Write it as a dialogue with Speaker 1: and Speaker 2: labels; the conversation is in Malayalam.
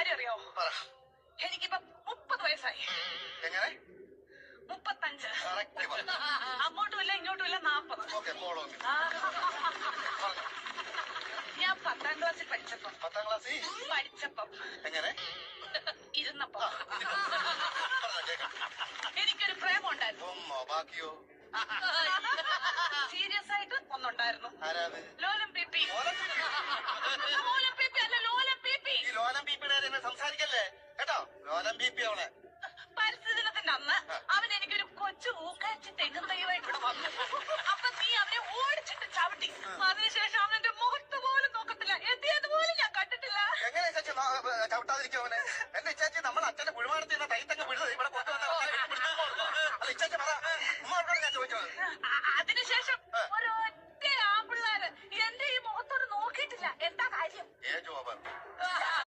Speaker 1: കാര്യം അറിയോ? എനിക്കിപ്പോ 30 വയസ്സായി.
Speaker 2: എങ്ങനെ?
Speaker 1: 35. അങ്ങോട്ടുമില്ല ഇങ്ങോട്ടുമില്ല 40. ഞാൻ 10ാം ക്ലാസ്സിൽ പഠിച്ചപ്പം
Speaker 2: എങ്ങനെ
Speaker 1: ഇരുന്നപ്പോ എനിക്കൊരു പ്രേമം ഉണ്ടായിരുന്നു.
Speaker 2: ബാക്കിയോ?
Speaker 1: സീരിയസ് ആയിട്ട് ഒന്നുണ്ടായിരുന്നു.
Speaker 2: ആരാത്?
Speaker 1: ലോലം പീപ്പി. ലോലം പീപ്പി അല്ല, ലോലം പീപ്പി.
Speaker 2: ഈ ലോലം പീപ്പിയുടെ സംസാരിക്കല്ലേ കേട്ടോ. ലോലം പീപ്പി അവളെ
Speaker 1: പരിസ്ഥിതി ദിനത്തിന്റെ അന്ന് അവൻ എനിക്കൊരു കൊച്ചു ഊക്കാച്ചി തെങ്ങും തൈയുമായിട്ട് ഇവിടെ വന്നു. അപ്പൊ നീ അവനെ ഓടിച്ചിട്ട് ചവിട്ടി. അതിനുശേഷം അവന്റെ മുഖത്ത് പോലും നോക്കത്തില്ല, എത്തിയതുപോലും ഞാൻ കണ്ടിട്ടില്ല.
Speaker 2: എങ്ങനെ ചേച്ചി ചവിട്ടാതിരിക്കും അവനെ? എന്റെ ചേച്ചി നമ്മൾ അച്ഛന്റെ കുഴിമാടത്തിൽ നിന്ന് തൈത്തങ്ങ് വിടുന്നത് ഇവിടെ കൊണ്ടുവന്ന ഇച്ചേച്ചി പറ. ഉമ്മയോടാണ് ഞാൻ ചോദിച്ചത്.
Speaker 1: അതിനുശേഷം ഒരൊറ്റ ആമ്പിള്ളാര് എന്റെ ഈ മുഖത്തോട് നോക്കിയിട്ടില്ല. എന്താ കാര്യം?
Speaker 2: Age over.